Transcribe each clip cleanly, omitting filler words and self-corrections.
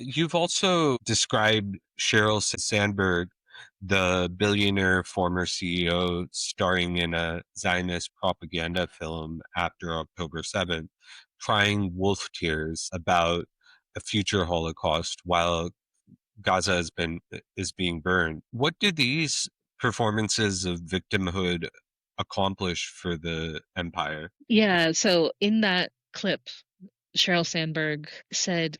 You've also described Sheryl Sandberg, the billionaire former CEO, starring in a Zionist propaganda film after October 7th, crying wolf tears about a future Holocaust while Gaza is being burned. What do these performances of victimhood accomplish for the empire? Yeah, so in that clip, Sheryl Sandberg said,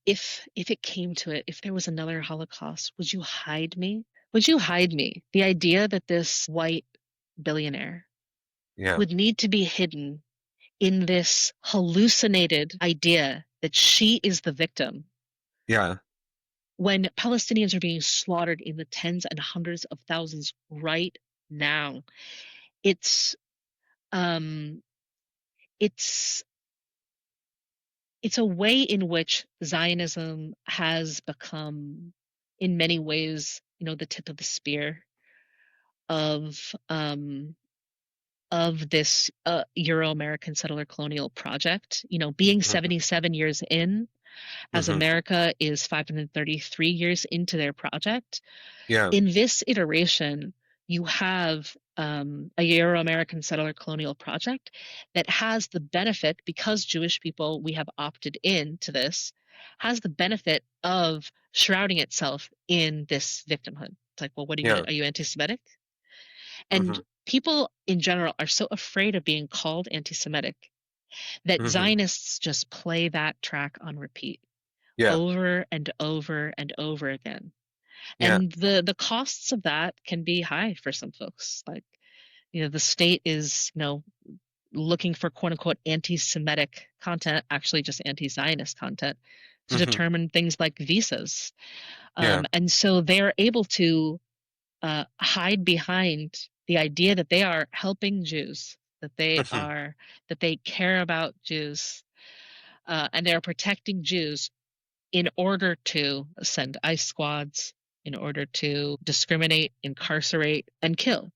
if it came to it, if there was another Holocaust, would you hide me? Would you hide me? The idea that this white billionaire Yeah, would need to be hidden in this hallucinated idea that she is the victim yeah, when Palestinians are being slaughtered in the tens and hundreds of thousands right now. It's um it's it's a way in which Zionism has become, in many ways, the tip of the spear of um, of this Euro-American settler colonial project. Being mhm, 77 years in, as mhm, America is 533 years into their project. yeah, In this iteration, you have a Euro-American settler colonial project that has the benefit, because Jewish people, we have opted in to this, has the benefit of shrouding itself in this victimhood. It's like, well, what are you yeah, gonna, are you anti-Semitic? And mhm, people in general are so afraid of being called anti-Semitic that mhm, Zionists just play that track on repeat yeah, over and over and over again. yeah, And the costs of that can be high for some folks. Like, the state is, looking for quote unquote anti-Semitic content, actually just anti-Zionist content, to mhm, determine things like visas. yeah, And so they're able to hide behind the idea that they are helping Jews, mhm, that they care about Jews, and they're protecting Jews in order to send ICE squads, in order to discriminate, incarcerate, and kill.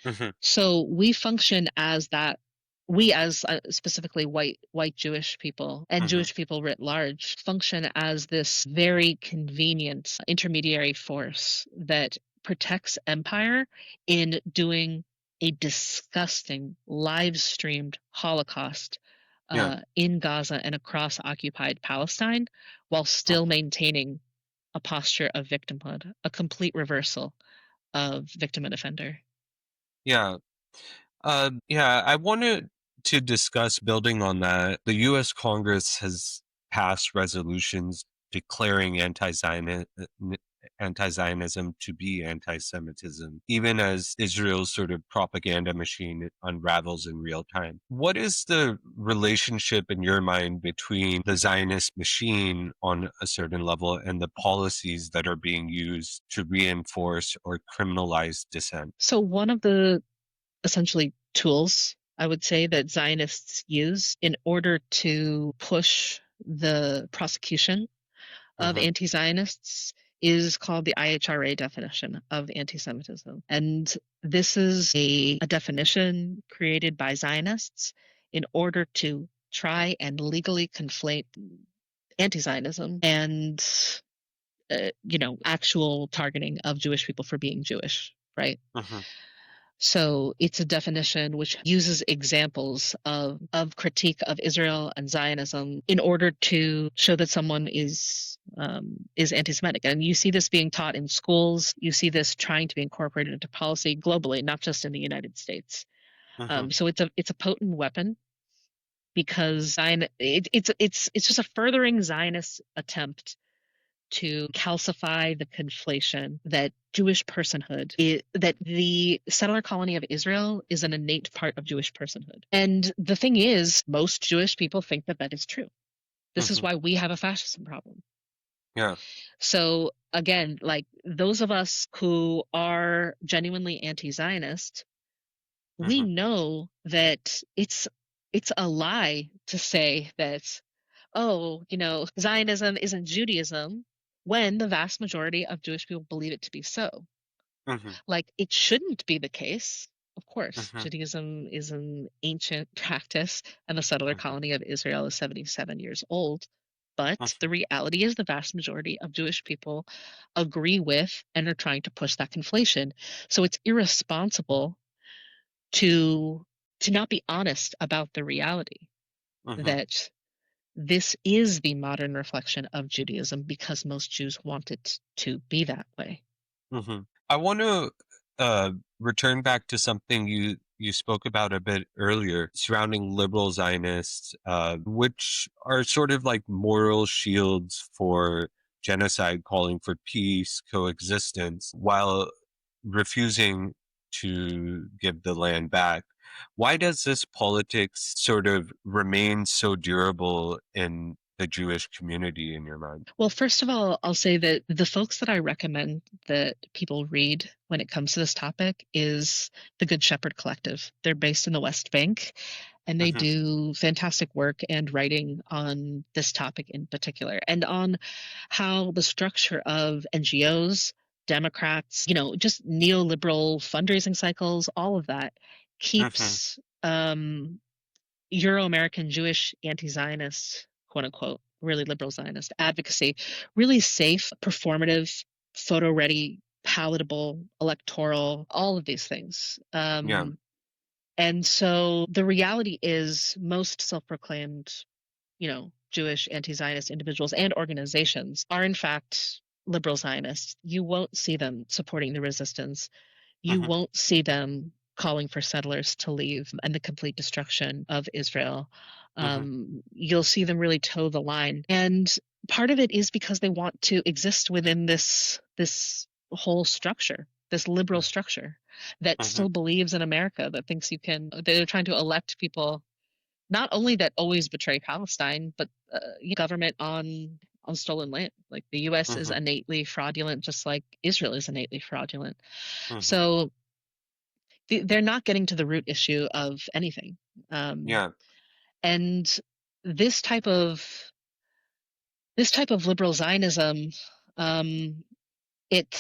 mhm, So we function as that. We, as specifically white Jewish people and mhm, Jewish people writ large, function as this very convenient intermediary force that protects empire in doing a disgusting live streamed Holocaust yeah, in Gaza and across occupied Palestine, while still mhm, maintaining a posture of victimhood, a complete reversal of victim and offender. yeah. Yeah, I wanted to discuss building on that. The U.S. Congress has passed resolutions declaring anti-Zionism to be anti-Semitism, even as Israel's sort of propaganda machine unravels in real time. What is the relationship in your mind between the Zionist machine on a certain level and the policies that are being used to reinforce or criminalize dissent? So one of the essentially tools, I would say, that Zionists use in order to push the prosecution of Hmm. anti-Zionists is called the IHRA definition of anti-Semitism. And this is a definition created by Zionists in order to try and legally conflate anti-Zionism and actual targeting of Jewish people for being Jewish, right? Hmm. So it's a definition which uses examples of critique of Israel and Zionism in order to show that someone is anti-Semitic. And you see this being taught in schools. You see this trying to be incorporated into policy globally, not just in the United States. Hmm. So it's a potent weapon because it's just a furthering Zionist attempt to calcify the conflation that Jewish personhood that the settler colony of Israel is an innate part of Jewish personhood. And the thing is, most Jewish people think that that is true. This is Hmm. why we have a fascism problem. Yeah. So again, like those of us who are genuinely anti-Zionist, we Hmm. know that it's a lie to say that, oh, Zionism isn't Judaism, when the vast majority of Jewish people believe it to be so. Hmm. Like, it shouldn't be the case. Of course, Hmm. Judaism is an ancient practice, and the settler Hmm. colony of Israel is 77 years old. But the Mhm. reality is the vast majority of Jewish people agree with and are trying to push that conflation. So it's irresponsible to not be honest about the reality Mhm. that this is the modern reflection of Judaism because most Jews want it to be that way. Mhm. I want to uh, return back to something you spoke about a bit earlier surrounding liberal Zionists, which are sort of like moral shields for genocide, calling for peace, coexistence, while refusing to give the land back. Why does this politics sort of remain so durable in the Jewish community, in your mind? Well, first of all, I'll say that the folks that I recommend that people read when it comes to this topic is the Good Shepherd Collective. They're based in the West Bank and they Hmm. do fantastic work and writing on this topic in particular and on how the structure of NGOs, Democrats, just neoliberal fundraising cycles, all of that Hmm. keeps Euro American Jewish anti Zionist, quote unquote, really liberal Zionist advocacy, really safe, performative, photo ready, palatable, electoral, all of these things. Yeah. And so the reality is most self proclaimed, Jewish anti Zionist individuals and organizations are, in fact, liberal Zionists. You won't see them supporting the resistance, you Hmm. won't see them calling for settlers to leave and the complete destruction of Israel. Hmm. You'll see them really toe the line, and part of it is because they want to exist within this whole structure, this liberal structure that Hmm. still believes in America, that thinks you can. They're trying to elect people not only that always betray Palestine, but government on stolen land. Like the U.S. is Hmm. innately fraudulent, just like Israel is innately fraudulent. Hmm. So they're not getting to the root issue of anything. Um, Yeah. and this type of liberal Zionism, um, it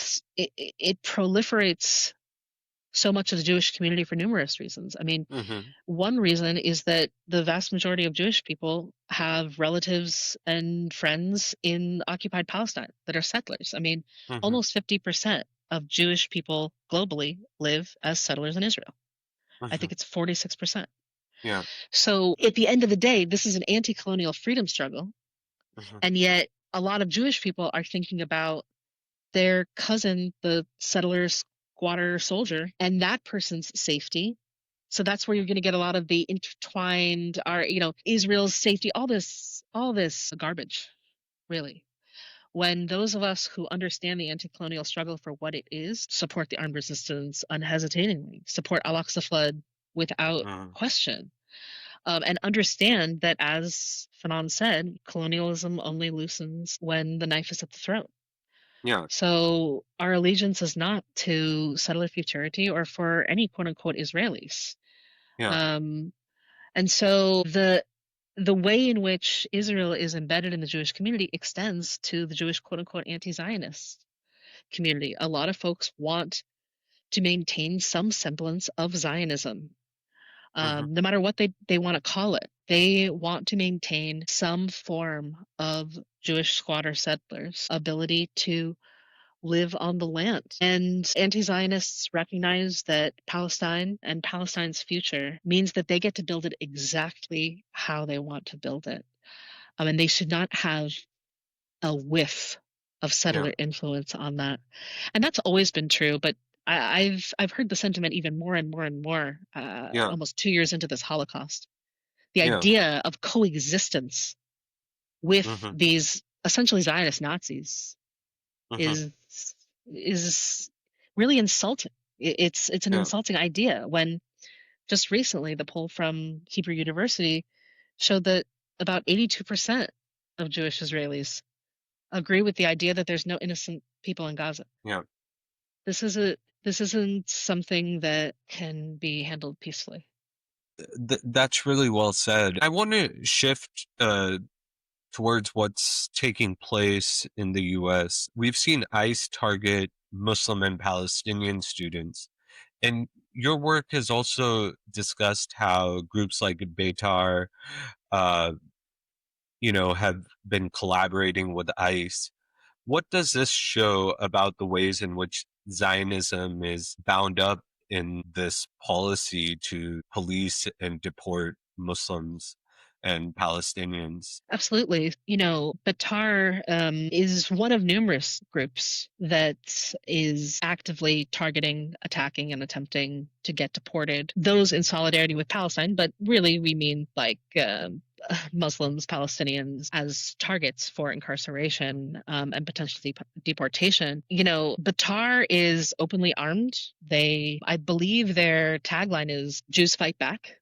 proliferates so much of the Jewish community for numerous reasons. I mean, Hmm. one reason is that the vast majority of Jewish people have relatives and friends in occupied Palestine that are settlers. I mean, Hmm. almost 50% of Jewish people globally live as settlers in Israel. I Hmm. think it's 46%. Yeah. So at the end of the day, this is an anti-colonial freedom struggle, Hmm. and yet a lot of Jewish people are thinking about their cousin, the settler, squatter, soldier, and that person's safety. So that's where you're going to get a lot of the intertwined, Israel's safety, all this garbage, really. When those of us who understand the anti-colonial struggle for what it is support the armed resistance unhesitatingly, support Al-Aqsa flood without Hmm. question, and understand that, as Fanon said, colonialism only loosens when the knife is at the throat. Yeah. So our allegiance is not to settler futurity or for any quote unquote Israelis. Yeah. Um, and so the way in which Israel is embedded in the Jewish community extends to the Jewish quote unquote anti-Zionist community. A lot of folks want to maintain some semblance of Zionism, Hmm. no matter what they want to call it. They want to maintain some form of Jewish squatter settlers' ability to live on the land. And anti Zionists recognize that Palestine and Palestine's future means that they get to build it exactly how they want to build it. And they should not have a whiff of Yeah. settler influence on that. And that's always been true, but I've heard the sentiment even more and more and more, Yeah. almost 2 years into this Holocaust. The Yeah. idea of coexistence with Hmm. these essentially Zionist Nazis Hmm. is is really insulting. It's an Yeah. insulting idea when just recently the poll from Hebrew University showed that about 82% of Jewish Israelis agree with the idea that there's no innocent people in Gaza. Yeah. This is a this isn't something that can be handled peacefully. That's really well said. I want to shift towards what's taking place in the US. We've seen ICE target Muslim and Palestinian students. And your work has also discussed how groups like Beitar, uh, have been collaborating with ICE. What does this show about the ways in which Zionism is bound up in this policy to police and deport Muslims and Palestinians? Absolutely. Batar is one of numerous groups that is actively targeting, attacking, and attempting to get deported. Those in solidarity with Palestine, but really we mean like Muslims, Palestinians as targets for incarceration and potentially deportation. Batar is openly armed. I believe their tagline is Jews fight back.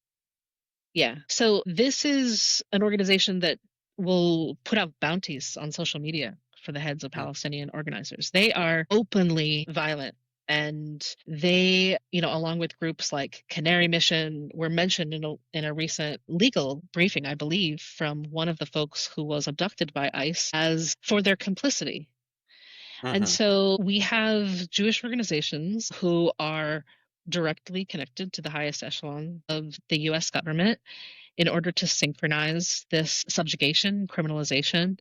Yeah. So this is an organization that will put out bounties on social media for the heads of Palestinian organizers. They are openly violent. And they, along with groups like Canary Mission, were mentioned in a recent legal briefing, I believe, from one of the folks who was abducted by ICE as for their complicity. And Mm-hmm. so we have Jewish organizations who are directly connected to the highest echelon of the US government in order to synchronize this subjugation, criminalization,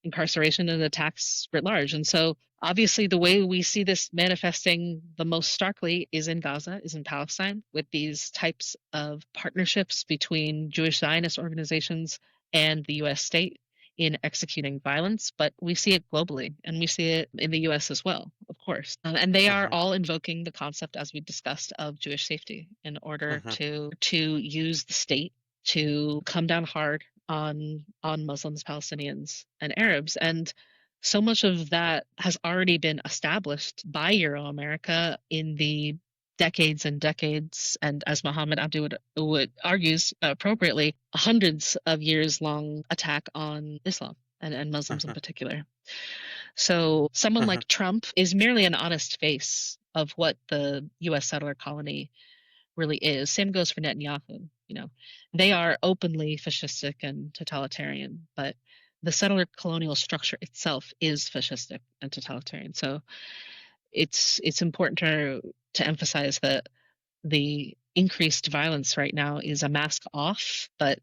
incarceration, and attacks writ large. And so, obviously, the way we see this manifesting the most starkly is in Gaza, is in Palestine, with these types of partnerships between Jewish Zionist organizations and the US state in executing violence. But we see it globally, and we see it in the US as well, of course. And they are Mm-hmm. all invoking the concept, as we discussed, of Jewish safety in order Mm-hmm. to use the state to come down hard on Muslims, Palestinians, and Arabs. And so much of that has already been established by Euro America in the decades and decades, and as Muhammad Abdu would argues appropriately, hundreds of years long attack on Islam and Muslims in Mm-hmm. particular. So someone Mm-hmm. like Trump is merely an honest face of what the US settler colony really is. Same goes for Netanyahu. They are openly fascistic and totalitarian, but the settler colonial structure itself is fascistic and totalitarian. So it's important to emphasize that the increased violence right now is a mask off, but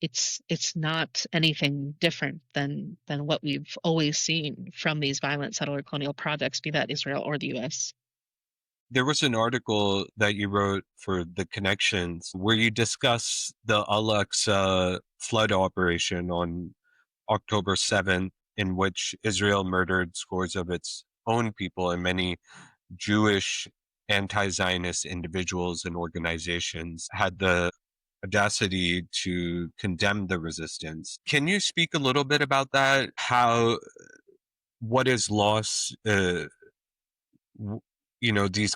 it's not anything different than what we've always seen from these violent settler colonial projects, be that Israel or the US. There was an article that you wrote for The Connections where you discuss the Al-Aqsa flood operation on October 7th, in which Israel murdered scores of its own people and many Jewish anti-Zionist individuals and organizations had the audacity to condemn the resistance. Can you speak a little bit about that? What is lost, these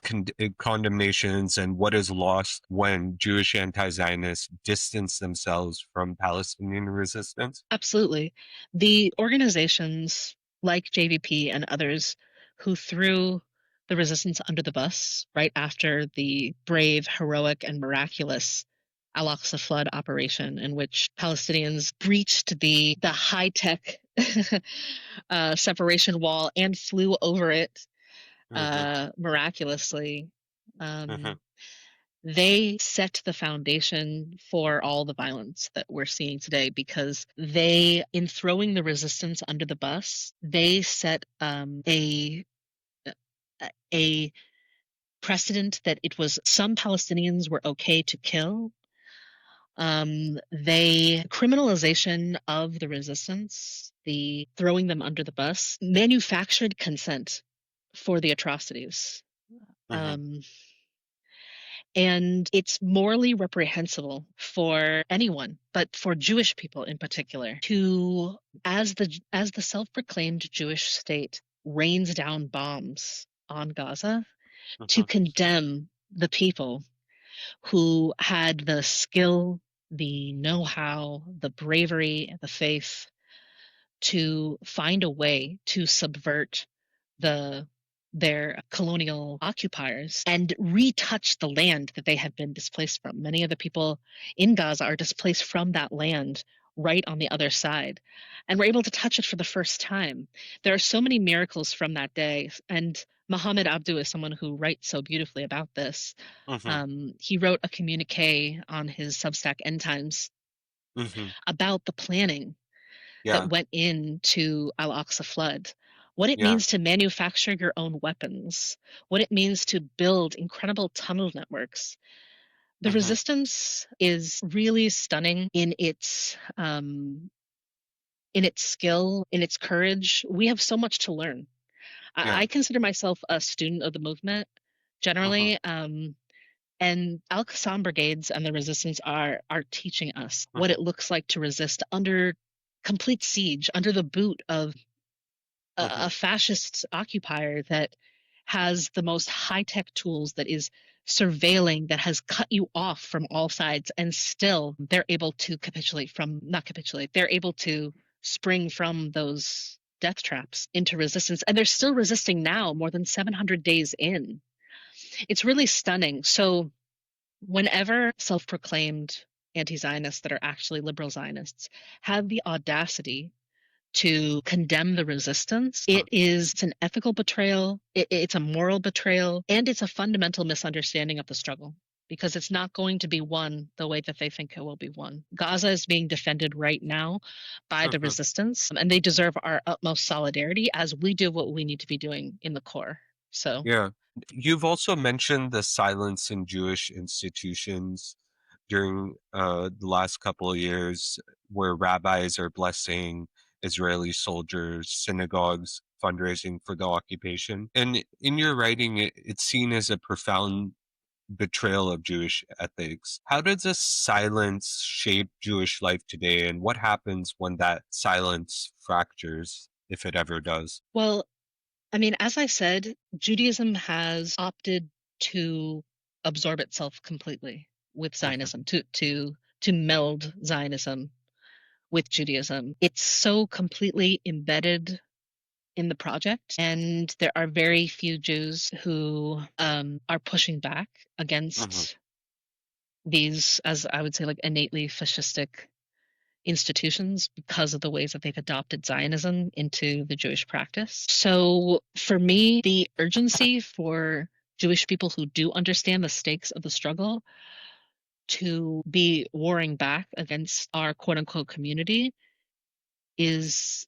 condemnations, and what is lost when Jewish anti-Zionists distance themselves from Palestinian resistance? Absolutely. The organizations like JVP and others who threw the resistance under the bus right after the brave, heroic, and miraculous Al-Aqsa flood operation, in which Palestinians breached the high-tech separation wall and flew over it Mm-hmm. miraculously. Mm-hmm. Um, they set the foundation for all the violence that we're seeing today because in throwing the resistance under the bus, they set a precedent that it was some Palestinians were okay to kill. They criminalization of the resistance, the throwing them under the bus, manufactured consent for the atrocities. Mm-hmm. Um, And it's morally reprehensible for anyone, but for Jewish people in particular, to as the self-proclaimed Jewish state rains down bombs on Gaza, to Mm-hmm. condemn the people who had the skill, the know-how, the bravery, the faith to find a way to subvert the their colonial occupiers and retouch the land that they have been displaced from. Many of the people in Gaza are displaced from that land right on the other side, and we're able to touch it for the first time. There are so many miracles from that day, and Muhammad Abdu is someone who writes so beautifully about this. Mm-hmm. He wrote a communique on his Substack End Times Mm-hmm. about the planning that Yeah. went into Al-Aqsa flood, what it Yeah. means to manufacture your own weapons, what it means to build incredible tunnel networks. The Mhm. resistance is really stunning in its skill, in its courage. We have so much to learn. Yeah. I consider myself a student of the movement Mhm. generally. And Al Qassam brigades and the resistance are teaching us what Mhm. it looks like to resist under complete siege, under the boot of Mhm. a fascist occupier that has the most high-tech tools, that is surveilling, that has cut you off from all sides, and still they're able to not capitulate, they're able to spring from those death traps into resistance. And they're still resisting now, more than 700 days in. It's really stunning. So whenever self-proclaimed anti-Zionists that are actually liberal Zionists have the audacity to condemn the resistance, Mhm. it's an ethical betrayal, it's a moral betrayal, and it's a fundamental misunderstanding of the struggle, because it's not going to be won the way that they think it will be won. Gaza is being defended right now by the Mhm. resistance, and they deserve our utmost solidarity as we do what we need to be doing in the core. So, Yeah. You've also mentioned the silence in Jewish institutions during the last couple of years, where rabbis are blessing Israeli soldiers, synagogues fundraising for the occupation. And in your writing, it's seen as a profound betrayal of Jewish ethics. How does this silence shape Jewish life today, and what happens when that silence fractures, if it ever does? well, I mean, as I said, Judaism has opted to absorb itself completely with Mhm. Zionism, to meld Zionism with Judaism. It's so completely embedded in the project, and there are very few Jews who are pushing back Mhm. against these, as I would say, like innately fascistic institutions, because of the ways that they've adopted Zionism into the Jewish practice. So for me, the urgency for Jewish people who do understand the stakes of the struggle to be warring back against our quote unquote community is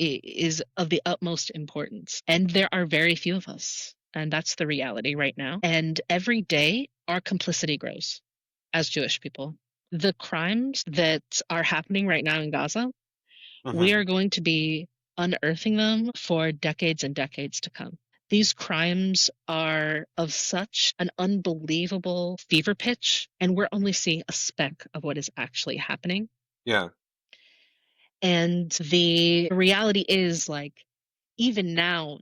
is of the utmost importance. And there are very few of us. And that's the reality right now. And every day our complicity grows as Jewish people. The crimes that are happening right now in Gaza, we Mhm. are going to be unearthing them for decades and decades to come. These crimes are of such an unbelievable fever pitch, and we're only seeing a speck of what is actually happening. Yeah. And the reality is, like, even now,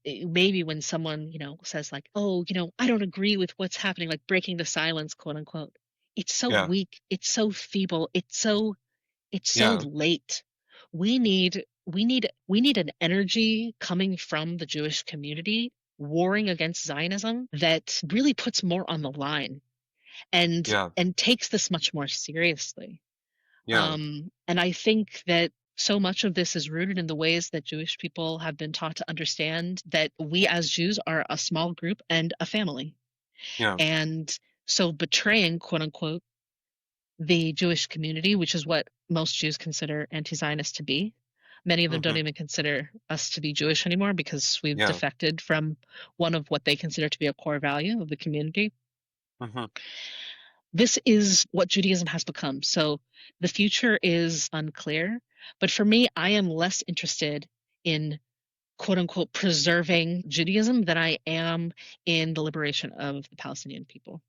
maybe when someone, says, like, oh, I don't agree with what's happening, like breaking the silence, quote unquote. It's so Yeah. weak. It's so feeble. It's so Yeah. late. We need an energy coming from the Jewish community warring against Zionism that really puts more on the line, and Yeah. and takes this much more seriously. Yeah. And I think that so much of this is rooted in the ways that Jewish people have been taught to understand that we as Jews are a small group and a family. Yeah. And so betraying, quote unquote, the Jewish community, which is what most Jews consider anti-Zionist to be. Many of them don't Mhm. even consider us to be Jewish anymore because we've Yeah. defected from one of what they consider to be a core value of the community. Mhm. This is what Judaism has become. So the future is unclear. But for me, I am less interested in quote unquote preserving Judaism than I am in the liberation of the Palestinian people.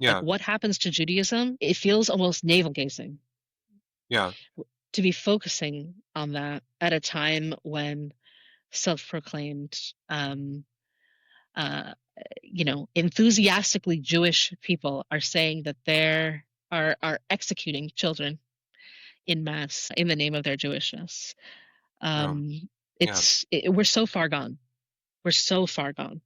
Like, Yeah. what happens to Judaism? It feels almost navel gazing Yeah. to be focusing on that at a time when self-proclaimed, uh, enthusiastically Jewish people are saying that are executing children in mass in the name of their Jewishness. Yeah. Um, Yeah. we're so far gone. We're so far gone.